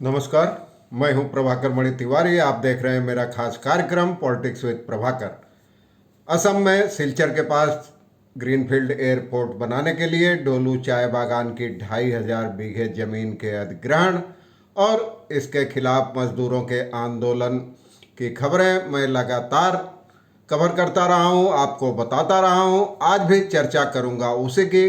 नमस्कार, मैं हूं प्रभाकर मणि तिवारी। आप देख रहे हैं मेरा खास कार्यक्रम पॉलिटिक्स विद प्रभाकर। असम में सिलचर के पास ग्रीनफील्ड एयरपोर्ट बनाने के लिए डोलू चाय बागान की 2500 बीघे जमीन के अधिग्रहण और इसके खिलाफ मजदूरों के आंदोलन की खबरें मैं लगातार कवर करता रहा हूं, आपको बताता रहा हूं। आज भी चर्चा करूंगा उसी की,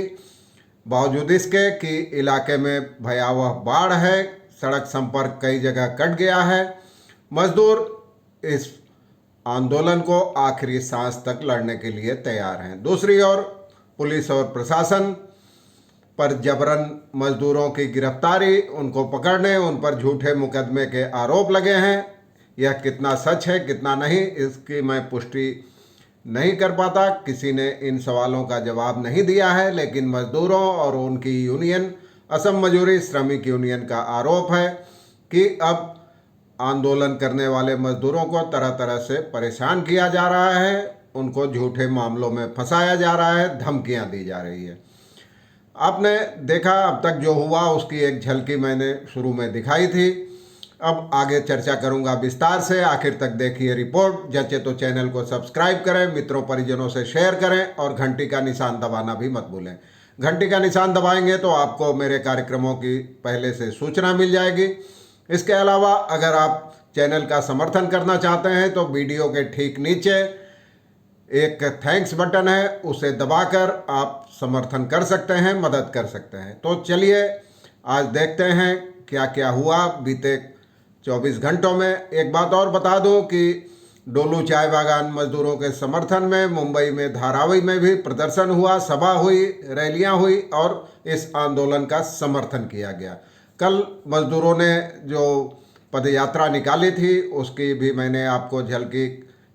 बावजूद इसके कि इलाके में भयावह बाढ़ है, सड़क संपर्क कई जगह कट गया है। मजदूर इस आंदोलन को आखिरी सांस तक लड़ने के लिए तैयार हैं। दूसरी ओर पुलिस और प्रशासन पर जबरन मजदूरों की गिरफ्तारी, उनको पकड़ने, उन पर झूठे मुकदमे के आरोप लगे हैं। यह कितना सच है कितना नहीं, इसकी मैं पुष्टि नहीं कर पाता। किसी ने इन सवालों का जवाब नहीं दिया है, लेकिन मजदूरों और उनकी यूनियन असम मजदूरी श्रमिक यूनियन का आरोप है कि अब आंदोलन करने वाले मजदूरों को तरह तरह से परेशान किया जा रहा है, उनको झूठे मामलों में फंसाया जा रहा है, धमकियां दी जा रही है। आपने देखा, अब तक जो हुआ उसकी एक झलकी मैंने शुरू में दिखाई थी। अब आगे चर्चा करूंगा विस्तार से। आखिर तक देखिए रिपोर्ट। जचे तो चैनल को सब्सक्राइब करें, मित्रों परिजनों से शेयर करें और घंटी का निशान दबाना भी मत भूलें। घंटी का निशान दबाएंगे तो आपको मेरे कार्यक्रमों की पहले से सूचना मिल जाएगी। इसके अलावा अगर आप चैनल का समर्थन करना चाहते हैं तो वीडियो के ठीक नीचे एक थैंक्स बटन है, उसे दबाकर आप समर्थन कर सकते हैं, मदद कर सकते हैं। तो चलिए आज देखते हैं क्या क्या हुआ बीते 24 घंटों में। एक बात और बता दूं कि डोलू चाय बागान मजदूरों के समर्थन में मुंबई में धारावी में भी प्रदर्शन हुआ, सभा हुई, रैलियां हुई और इस आंदोलन का समर्थन किया गया। कल मजदूरों ने जो पदयात्रा निकाली थी उसकी भी मैंने आपको झलकी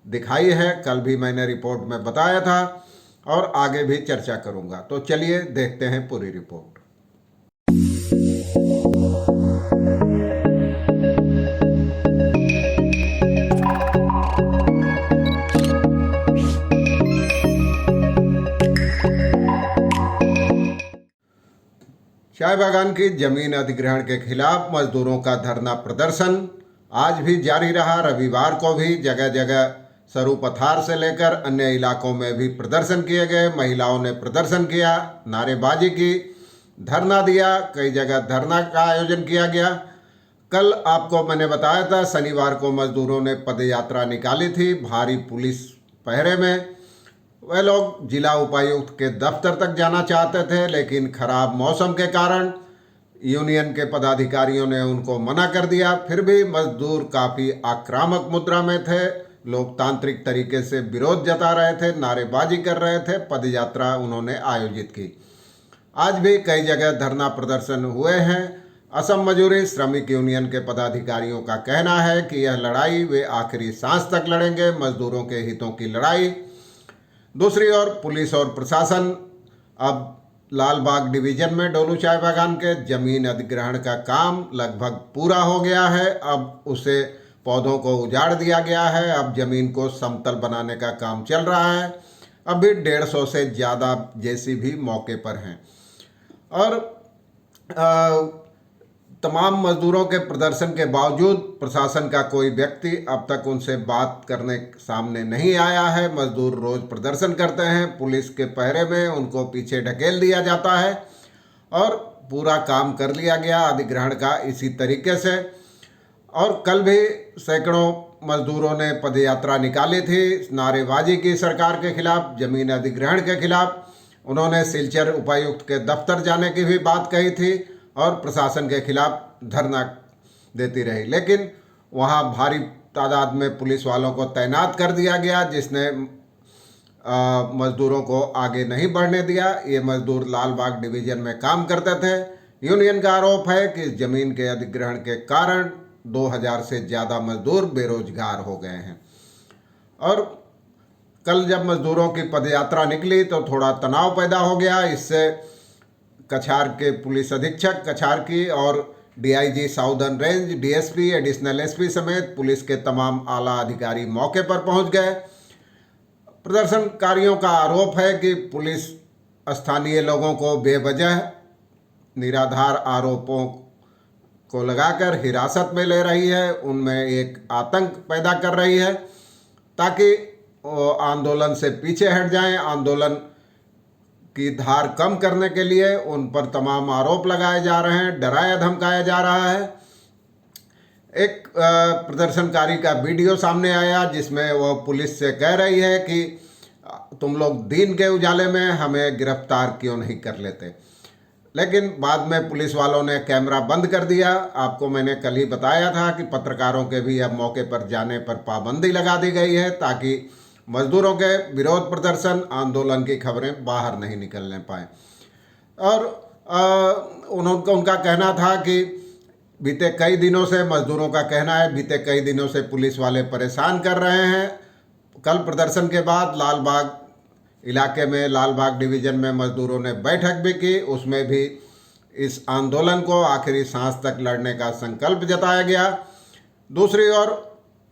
दिखाई है, कल भी मैंने रिपोर्ट में बताया था और आगे भी चर्चा करूंगा। तो चलिए देखते हैं पूरी रिपोर्ट। चाय बागान की जमीन अधिग्रहण के खिलाफ मजदूरों का धरना प्रदर्शन आज भी जारी रहा। रविवार को भी जगह जगह सरू पथार से लेकर अन्य इलाकों में भी प्रदर्शन किए गए। महिलाओं ने प्रदर्शन किया, नारेबाजी की, धरना दिया, कई जगह धरना का आयोजन किया गया। कल आपको मैंने बताया था शनिवार को मजदूरों ने पदयात्रा निकाली थी भारी पुलिस पहरे में। वह लोग जिला उपायुक्त के दफ्तर तक जाना चाहते थे, लेकिन खराब मौसम के कारण यूनियन के पदाधिकारियों ने उनको मना कर दिया। फिर भी मजदूर काफ़ी आक्रामक मुद्रा में थे, लोकतांत्रिक तरीके से विरोध जता रहे थे, नारेबाजी कर रहे थे, पदयात्रा उन्होंने आयोजित की। आज भी कई जगह धरना प्रदर्शन हुए हैं। असम मजदूरी श्रमिक यूनियन के पदाधिकारियों का कहना है कि यह लड़ाई वे आखिरी सांस तक लड़ेंगे, मजदूरों के हितों की लड़ाई। दूसरी ओर पुलिस और प्रशासन अब लाल बाग डिवीजन में डोलू चाय बागान के जमीन अधिग्रहण का काम लगभग पूरा हो गया है। अब उसे पौधों को उजाड़ दिया गया है, अब जमीन को समतल बनाने का काम चल रहा है। अभी 150 से ज़्यादा जेसीबी मौके पर हैं और तमाम मजदूरों के प्रदर्शन के बावजूद प्रशासन का कोई व्यक्ति अब तक उनसे बात करने सामने नहीं आया है। मजदूर रोज प्रदर्शन करते हैं, पुलिस के पहरे में उनको पीछे ढकेल दिया जाता है और पूरा काम कर लिया गया अधिग्रहण का इसी तरीके से। और कल भी सैकड़ों मजदूरों ने पदयात्रा निकाली थी, नारेबाजी की सरकार के खिलाफ, जमीन अधिग्रहण के खिलाफ। उन्होंने सिलचर उपायुक्त के दफ्तर जाने की भी बात कही थी और प्रशासन के खिलाफ धरना देती रही, लेकिन वहाँ भारी तादाद में पुलिस वालों को तैनात कर दिया गया, जिसने मजदूरों को आगे नहीं बढ़ने दिया। ये मजदूर लाल बाग डिवीजन में काम करते थे। यूनियन का आरोप है कि जमीन के अधिग्रहण के कारण 2000 से ज़्यादा मजदूर बेरोजगार हो गए हैं। और कल जब मजदूरों की पदयात्रा निकली तो थोड़ा तनाव पैदा हो गया। इससे कछार के पुलिस अधीक्षक कछार की और DIG southern range, DSP, additional SP समेत पुलिस के तमाम आला अधिकारी मौके पर पहुंच गए। प्रदर्शनकारियों का आरोप है कि पुलिस स्थानीय लोगों को बेवजह निराधार आरोपों को लगाकर हिरासत में ले रही है, उनमें एक आतंक पैदा कर रही है ताकि वो आंदोलन से पीछे हट जाएं। आंदोलन की धार कम करने के लिए उन पर तमाम आरोप लगाए जा रहे हैं, डराया धमकाया जा रहा है। एक प्रदर्शनकारी का वीडियो सामने आया जिसमें वो पुलिस से कह रही है कि तुम लोग दिन के उजाले में हमें गिरफ्तार क्यों नहीं कर लेते, लेकिन बाद में पुलिस वालों ने कैमरा बंद कर दिया। आपको मैंने कल ही बताया था कि पत्रकारों के भी अब मौके पर जाने पर पाबंदी लगा दी गई है ताकि मजदूरों के विरोध प्रदर्शन आंदोलन की खबरें बाहर नहीं निकलने पाए। और उनका कहना था कि बीते कई दिनों से, मजदूरों का कहना है, बीते कई दिनों से पुलिस वाले परेशान कर रहे हैं। कल प्रदर्शन के बाद लालबाग इलाके में, लालबाग डिवीज़न में मजदूरों ने बैठक भी की। उसमें भी इस आंदोलन को आखिरी सांस तक लड़ने का संकल्प जताया गया। दूसरी ओर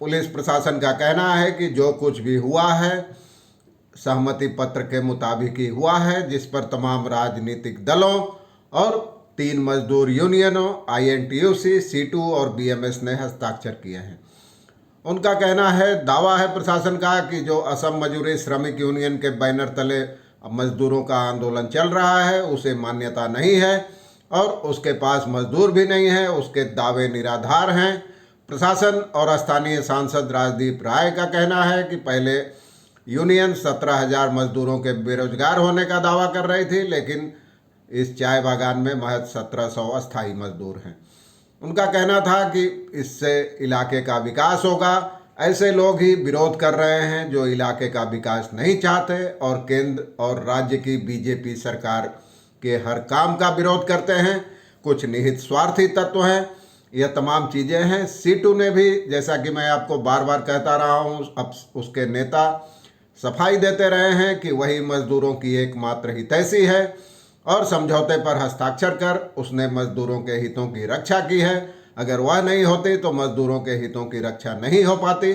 पुलिस प्रशासन का कहना है कि जो कुछ भी हुआ है सहमति पत्र के मुताबिक ही हुआ है, जिस पर तमाम राजनीतिक दलों और 3 मजदूर यूनियनों INTUC, C2 और BMS ने हस्ताक्षर किए हैं। उनका कहना है, दावा है प्रशासन का कि जो असम मजदूरी श्रमिक यूनियन के बैनर तले मजदूरों का आंदोलन चल रहा है उसे मान्यता नहीं है और उसके पास मजदूर भी नहीं है, उसके दावे निराधार हैं। प्रशासन और स्थानीय सांसद राजदीप राय का कहना है कि पहले यूनियन 17,000 मजदूरों के बेरोजगार होने का दावा कर रही थी, लेकिन इस चाय बागान में महज 1700 अस्थायी मजदूर हैं। उनका कहना था कि इससे इलाके का विकास होगा। ऐसे लोग ही विरोध कर रहे हैं जो इलाके का विकास नहीं चाहते और केंद्र और राज्य की बीजेपी सरकार के हर काम का विरोध करते हैं। कुछ निहित स्वार्थी तत्व हैं। यह तमाम चीज़ें हैं। C2 ने भी, जैसा कि मैं आपको बार बार कहता रहा हूँ, अब उसके नेता सफाई देते रहे हैं कि वही मजदूरों की एकमात्र हितैषी है और समझौते पर हस्ताक्षर कर उसने मजदूरों के हितों की रक्षा की है। अगर वह नहीं होती तो मजदूरों के हितों की रक्षा नहीं हो पाती।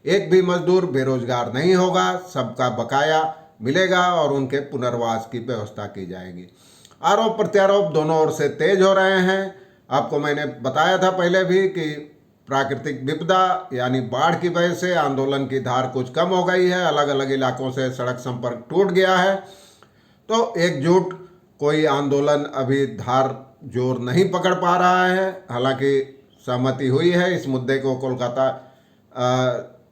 एक भी मजदूर बेरोजगार नहीं होगा, सबका बकाया मिलेगा और उनके पुनर्वास की व्यवस्था की जाएगी। आरोप प्रत्यारोप दोनों ओर से तेज हो रहे हैं। आपको मैंने बताया था पहले भी कि प्राकृतिक विपदा यानी बाढ़ की वजह से आंदोलन की धार कुछ कम हो गई है। अलग अलग इलाकों से सड़क संपर्क टूट गया है। तो एकजुट कोई आंदोलन अभी धार जोर नहीं पकड़ पा रहा है। हालांकि सहमति हुई है इस मुद्दे को कोलकाता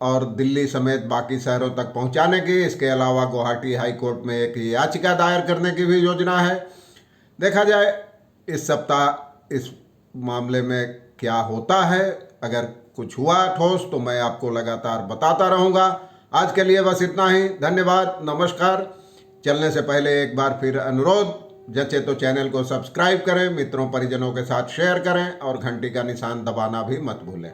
और दिल्ली समेत बाकी शहरों तक पहुंचाने की। इसके अलावा गुवाहाटी हाई कोर्ट में एक याचिका दायर करने की भी योजना है। देखा जाए इस सप्ताह इस मामले में क्या होता है। अगर कुछ हुआ ठोस तो मैं आपको लगातार बताता रहूँगा। आज के लिए बस इतना ही। धन्यवाद, नमस्कार। चलने से पहले एक बार फिर अनुरोध, जचे तो चैनल को सब्सक्राइब करें, मित्रों परिजनों के साथ शेयर करें और घंटी का निशान दबाना भी मत भूलें।